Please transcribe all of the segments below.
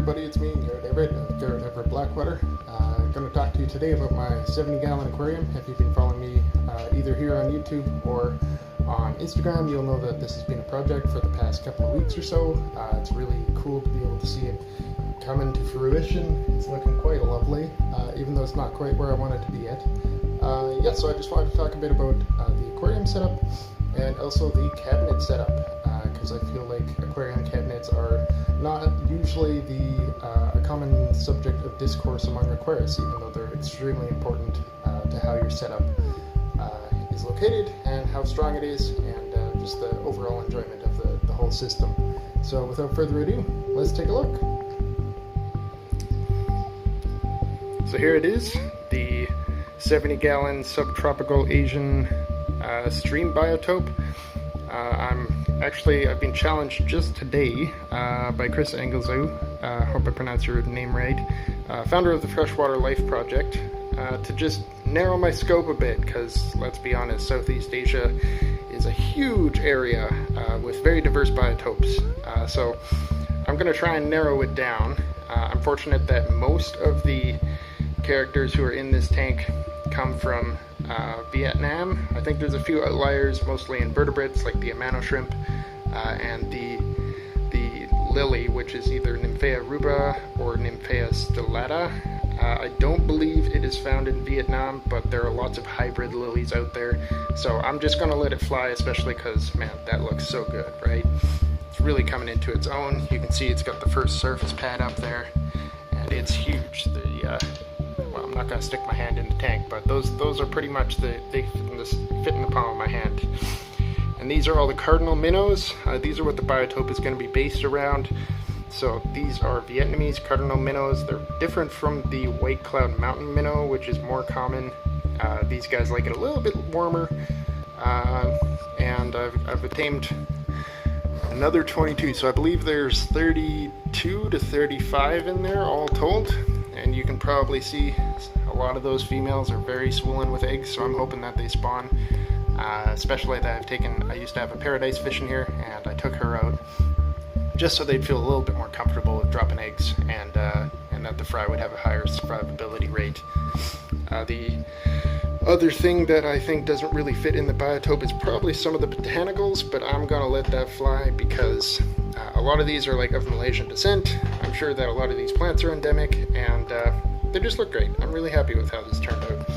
everybody, it's me, Garrett Everett Blackwater. I'm going to talk to you today about my 70-gallon aquarium. If you've been following me either here on YouTube or on Instagram, you'll know that this has been a project for the past couple of weeks or so. It's really cool to be able to see it come into fruition. It's looking quite lovely, even though it's not quite where I want it to be yet. So I just wanted to talk a bit about the aquarium setup and also the cabinet setup, because I feel like aquarium cabinets are not usually a common subject of discourse among aquarists, even though they're extremely important to how your setup is located and how strong it is, and just the overall enjoyment of the whole system. So without further ado, let's take a look. So here it is, the 70-gallon Subtropical Asian stream biotope. I've been challenged just today by Chris Engelzu, hope I pronounced your name right, founder of the Freshwater Life Project, to just narrow my scope a bit, because let's be honest, Southeast Asia is a huge area with very diverse biotopes. So I'm going to try and narrow it down. I'm fortunate that most of the characters who are in this tank come from Vietnam. I think there's a few outliers, mostly invertebrates like the amano shrimp and the lily, which is either Nymphea rubra or Nymphea stellata. I don't believe it is found in Vietnam, but there are lots of hybrid lilies out there, so I'm just going to let it fly, especially because, man, that looks so good, right? It's really coming into its own. You can see it's got the first surface pad up there, and it's huge. Well, I'm not going to stick my hand in the tank, but those are pretty much they fit in the palm of my hand. And these are all the cardinal minnows. These are what the biotope is going to be based around. So these are Vietnamese cardinal minnows. They're different from the white cloud mountain minnow, which is more common. These guys like it a little bit warmer. And I've tamed another 22, so I believe there's 32 to 35 in there all told. And you can probably see a lot of those females are very swollen with eggs, so I'm hoping that they spawn. Especially that I used to have a paradise fish in here, and I took her out just so they'd feel a little bit more comfortable with dropping eggs, and that the fry would have a higher survivability rate. The other thing that I think doesn't really fit in the biotope is probably some of the botanicals, but I'm gonna let that fly because a lot of these are like of Malaysian descent. I'm sure that a lot of these plants are endemic, and they just look great. I'm really happy with how this turned out.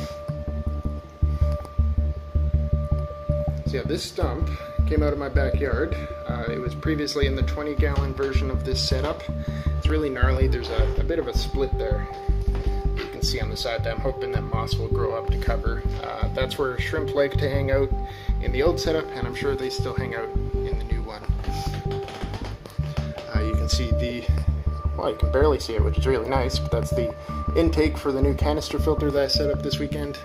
So yeah, this stump came out of my backyard. It was previously in the 20-gallon version of this setup. It's really gnarly. There's a bit of a split there. You can see on the side that I'm hoping that moss will grow up to cover. That's where shrimp like to hang out in the old setup, and I'm sure they still hang out in the new one. You can see well, you can barely see it, which is really nice, but that's the intake for the new canister filter that I set up this weekend.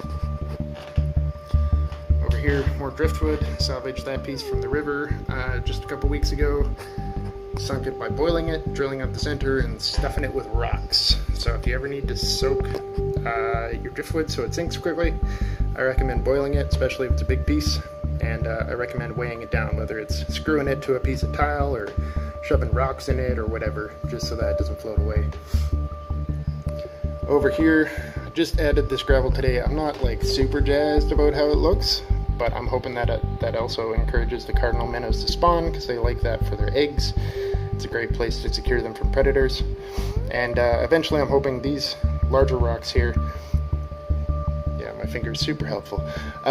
Over here, more driftwood. Salvaged that piece from the river just a couple weeks ago. Sunk it by boiling it, drilling up the center, and stuffing it with rocks. So if you ever need to soak your driftwood so it sinks quickly, I recommend boiling it, especially if it's a big piece. And I recommend weighing it down, whether it's screwing it to a piece of tile or shoving rocks in it or whatever, just so that it doesn't float away. Over here, I just added this gravel today. I'm not like super jazzed about how it looks, but I'm hoping that that also encourages the cardinal minnows to spawn, because they like that for their eggs. It's a great place to secure them from predators. And eventually I'm hoping these larger rocks here, yeah, my finger's super helpful.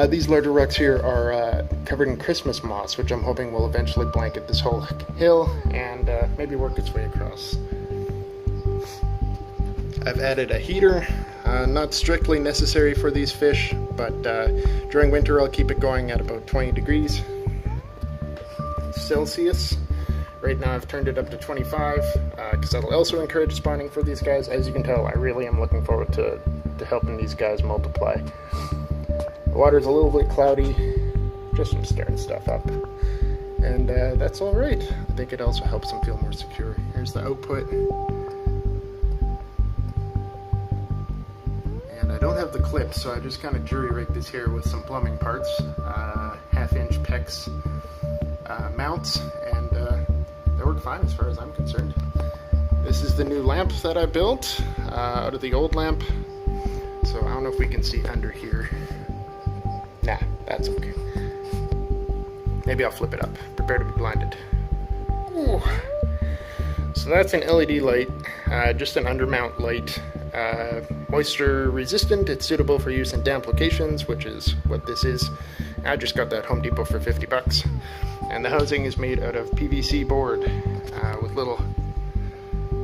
These larger rocks here are covered in Christmas moss, which I'm hoping will eventually blanket this whole hill and maybe work its way across. I've added a heater, not strictly necessary for these fish, but during winter I'll keep it going at about 20 degrees Celsius. Right now I've turned it up to 25, because that'll also encourage spawning for these guys. As you can tell, I really am looking forward to helping these guys multiply. The water's a little bit cloudy, just from stirring stuff up. And that's alright. I think it also helps them feel more secure. Here's the output. And I don't have the clips, so I just kind of jury-rigged this here with some plumbing parts, half-inch PEX mounts, and they work fine as far as I'm concerned. This is the new lamp that I built out of the old lamp. So I don't know if we can see under here. Nah, that's okay. Maybe I'll flip it up. Prepare to be blinded. Ooh. So that's an LED light, just an undermount light. Moisture resistant, it's suitable for use in damp locations, which is what this is. I just got that Home Depot for 50 bucks. And the housing is made out of PVC board with little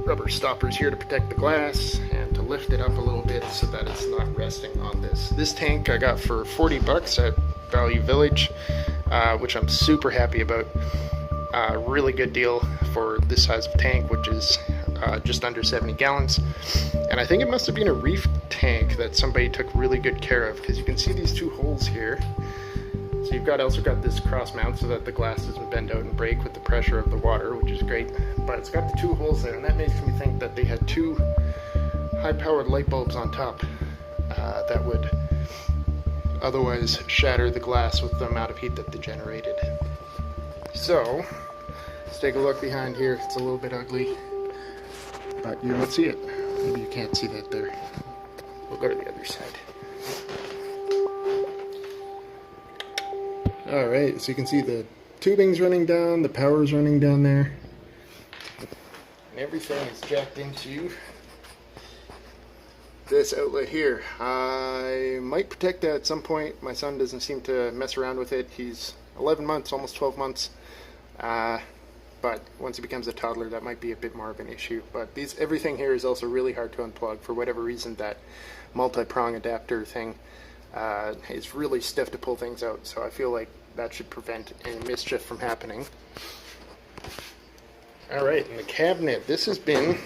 rubber stoppers here to protect the glass and to lift it up a little bit so that it's not resting on this. This tank I got for 40 bucks at Value Village, which I'm super happy about. Really good deal for this size of tank, which is just under 70 gallons. And I think it must have been a reef tank that somebody took really good care of, because you can see these two holes here. So you've also got this cross mount so that the glass doesn't bend out and break with the pressure of the water, which is great. But it's got the two holes there, and that makes me think that they had two high-powered light bulbs on top that would otherwise shatter the glass with the amount of heat that they generated. So let's take a look behind here. It's a little bit ugly, but you don't see it. Maybe you can't see that there. We'll go to the other side. Alright, so you can see the tubing's running down, the power's running down there, and everything is jacked into this outlet here. I might protect that at some point. My son doesn't seem to mess around with it. He's 11 months, almost 12 months. But once he becomes a toddler, that might be a bit more of an issue. But everything here is also really hard to unplug. For whatever reason, that multi-prong adapter thing is really stiff to pull things out. So I feel like that should prevent any mischief from happening. Alright, and the cabinet. This has been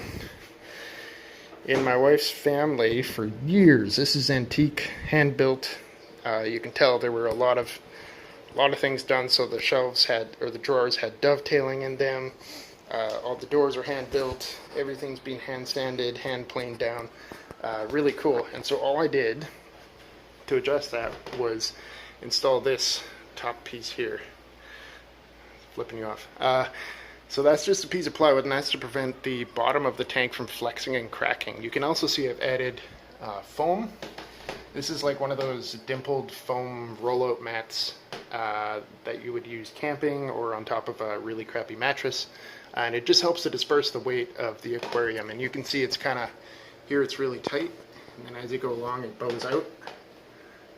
in my wife's family for years. This is antique, hand-built. You can tell there were a lot of things done, so the shelves the drawers had dovetailing in them. All the doors are hand built. Everything's been hand sanded, hand planed down. Really cool. And so all I did to adjust that was install this top piece here. Flipping you off. So that's just a piece of plywood, and that's to prevent the bottom of the tank from flexing and cracking. You can also see I've added foam. This is like one of those dimpled foam rollout mats that you would use camping or on top of a really crappy mattress, and it just helps to disperse the weight of the aquarium. And you can see it's kind of here, it's really tight, and then as you go along it bows out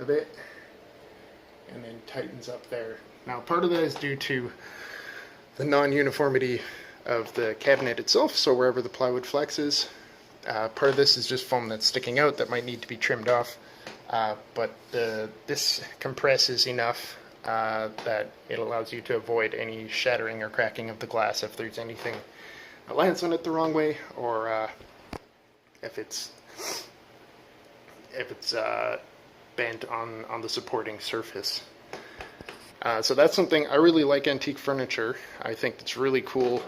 a bit and then tightens up there. Now part of that is due to the non-uniformity of the cabinet itself, so wherever the plywood flexes, part of this is just foam that's sticking out that might need to be trimmed off. But this compresses enough that it allows you to avoid any shattering or cracking of the glass if there's anything that lands on it the wrong way, or if it's bent on the supporting surface. So that's something I really like. Antique furniture. I think it's really cool,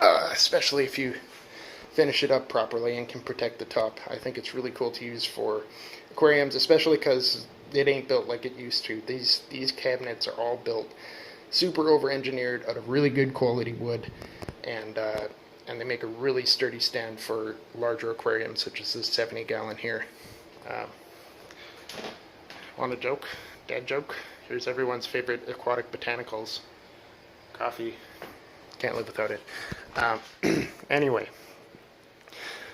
especially if you finish it up properly and can protect the top. I think it's really cool to use for aquariums, especially because it ain't built like it used to. These cabinets are all built super over-engineered out of really good quality wood, and they make a really sturdy stand for larger aquariums, such as this 70-gallon here. Want a joke? Dad joke? Here's everyone's favorite aquatic botanicals. Coffee. Can't live without it. Anyway.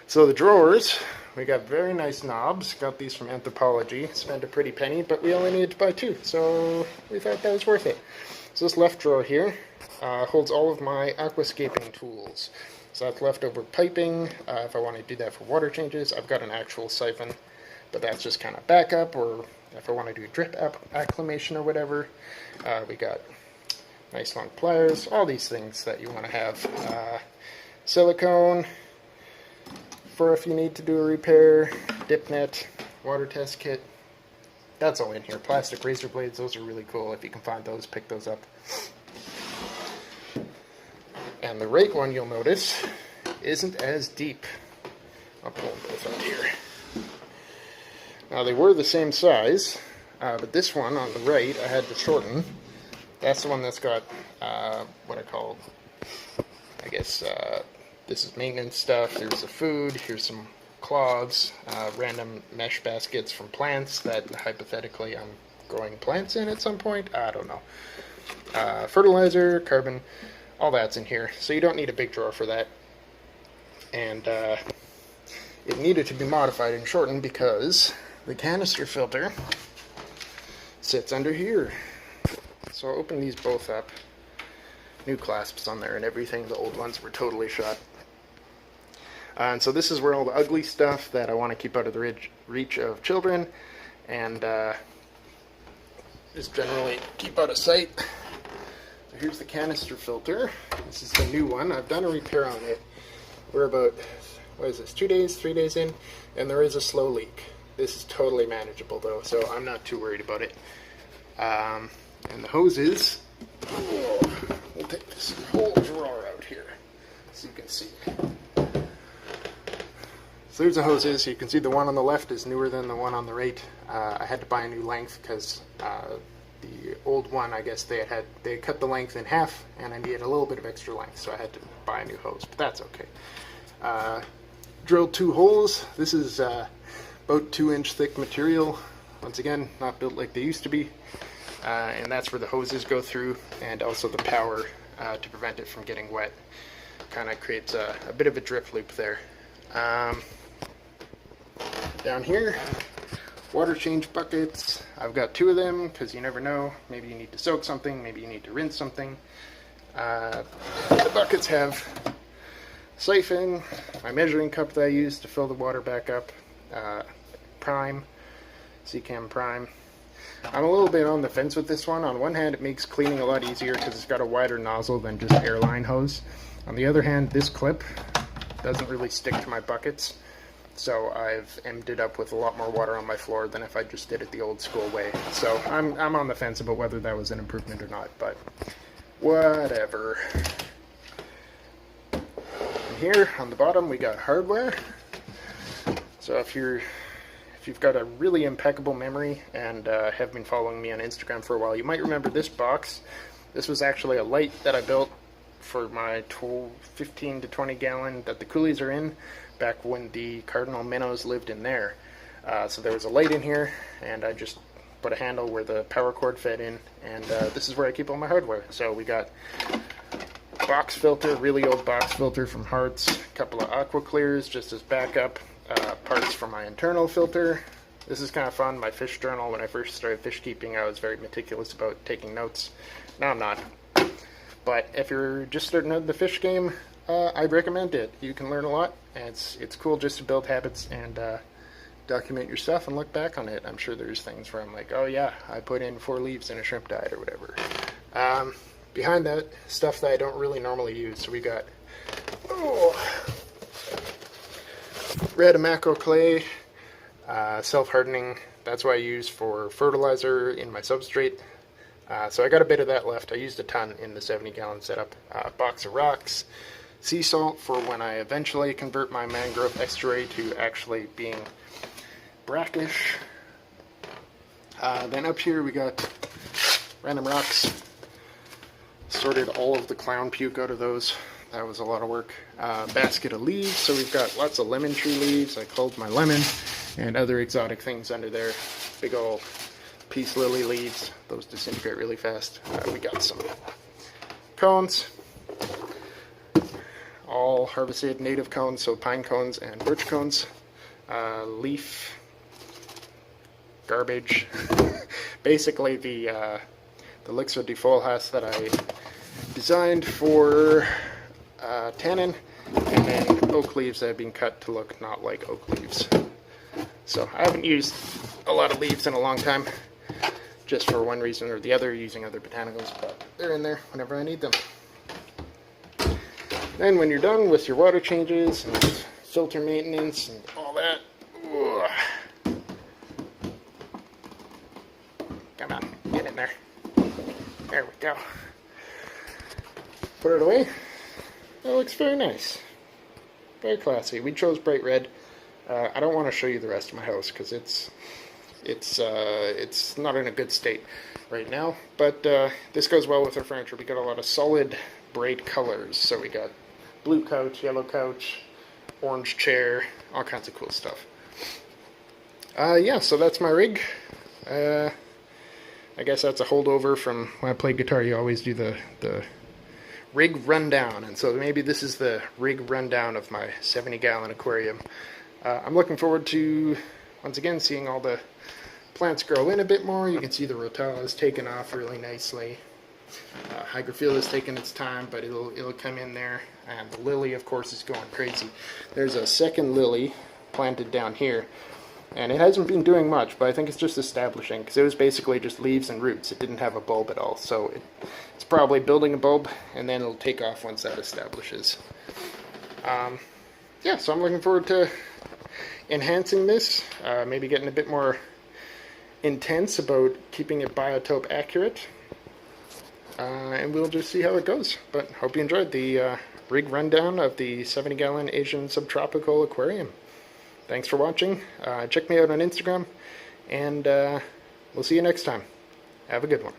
So the drawers, we got very nice knobs. Got these from Anthropology. Spent a pretty penny, but we only needed to buy two, so we thought that was worth it. So this left drawer here holds all of my aquascaping tools. So that's leftover piping. If I want to do that for water changes, I've got an actual siphon, but that's just kind of backup, or if I want to do drip acclimation or whatever. We got nice long pliers, all these things that you want to have. Silicone for if you need to do a repair, dip net, water test kit. That's all in here. Plastic razor blades, those are really cool. If you can find those, pick those up. And the right one, you'll notice, isn't as deep. I'll pull them both out here. Now they were the same size, but this one on the right I had to shorten. That's the one that's got what I call, I guess, This is maintenance stuff. There's the food. Here's some cloths, random mesh baskets from plants that hypothetically I'm growing plants in at some point. I don't know. Fertilizer, carbon, all that's in here. So you don't need a big drawer for that. And it needed to be modified and shortened because the canister filter sits under here. So I'll open these both up. New clasps on there and everything. The old ones were totally shot. And so this is where all the ugly stuff that I want to keep out of the reach of children and just generally keep out of sight. So here's the canister filter. This is the new one. I've done a repair on it. We're about, what is this, 2 days, 3 days in, and there is a slow leak. This is totally manageable though, so I'm not too worried about it. And the hoses, we'll take this whole drawer out here so you can see. So there's the hoses. You can see the one on the left is newer than the one on the right. I had to buy a new length because the old one, I guess they had cut the length in half, and I needed a little bit of extra length, so I had to buy a new hose. But that's okay. Drilled 2 holes. This is about 2-inch thick material. Once again, not built like they used to be. And that's where the hoses go through, and also the power to prevent it from getting wet. Kind of creates a bit of a drip loop there. Down here, water change buckets. I've got 2 of them because you never know. Maybe you need to soak something, maybe you need to rinse something. The buckets have siphon, my measuring cup that I use to fill the water back up, prime, Secam prime. I'm a little bit on the fence with this one. On one hand, it makes cleaning a lot easier because it's got a wider nozzle than just airline hose. On the other hand, this clip doesn't really stick to my buckets, so I've ended up with a lot more water on my floor than if I just did it the old school way. So I'm on the fence about whether that was an improvement or not, but whatever. And here on the bottom we got hardware. So if you've got a really impeccable memory and have been following me on Instagram for a while, you might remember this box. This was actually a light that I built for my 15 to 20 gallon that the coolies are in, back when the cardinal minnows lived in there. So there was a light in here, and I just put a handle where the power cord fed in, and this is where I keep all my hardware. So we got box filter, really old box filter from Hart's, a couple of aqua clears just as backup, parts for my internal filter. This is kind of fun. My fish journal, when I first started fish keeping, I was very meticulous about taking notes. Now I'm not. But if you're just starting out the fish game, I'd recommend it. You can learn a lot, and it's cool just to build habits and document your stuff and look back on it. I'm sure there's things where I'm like, oh yeah, I put in 4 leaves in a shrimp diet or whatever. Behind that, stuff that I don't really normally use. So we got red Amaco clay, self-hardening. That's what I use for fertilizer in my substrate. So I got a bit of that left. I used a ton in the 70-gallon setup. Box of rocks, sea salt for when I eventually convert my mangrove estuary to actually being brackish. Then up here we got random rocks. Sorted all of the clown puke out of those. That was a lot of work. Basket of leaves. So we've got lots of lemon tree leaves. I culled my lemon and other exotic things under there. Big ol' peace lily leaves. Those disintegrate really fast. We got some cones. All harvested native cones, so pine cones and birch cones. Leaf. Garbage. Basically the Lixo de Folhas that I designed for tannin, and then oak leaves that have been cut to look not like oak leaves. So I haven't used a lot of leaves in a long time, just for one reason or the other, using other botanicals, but they're in there whenever I need them. Then when you're done with your water changes and filter maintenance and all that, come on, get in there. There we go. Put it away. It looks very nice. Very classy. We chose bright red. I don't want to show you the rest of my house because it's not in a good state right now. But this goes well with our furniture. We got a lot of solid, bright colors. So we got blue couch, yellow couch, orange chair, all kinds of cool stuff. Yeah, so that's my rig. I guess that's a holdover from when I played guitar. You always do the rig rundown, and so maybe this is the rig rundown of my 70-gallon aquarium. I'm looking forward to, once again, seeing all the plants grow in a bit more. You can see the rotella has taken off really nicely. Hygrophila has taken its time, but it'll come in there. And the lily, of course, is going crazy. There's a second lily planted down here, and it hasn't been doing much, but I think it's just establishing, because it was basically just leaves and roots. It didn't have a bulb at all, so it's probably building a bulb, and then it'll take off once that establishes. Yeah, so I'm looking forward to enhancing this, maybe getting a bit more intense about keeping it biotope accurate, and we'll just see how it goes. But hope you enjoyed the rig rundown of the 70-gallon Asian Subtropical aquarium. Thanks for watching. Check me out on Instagram, and we'll see you next time. Have a good one.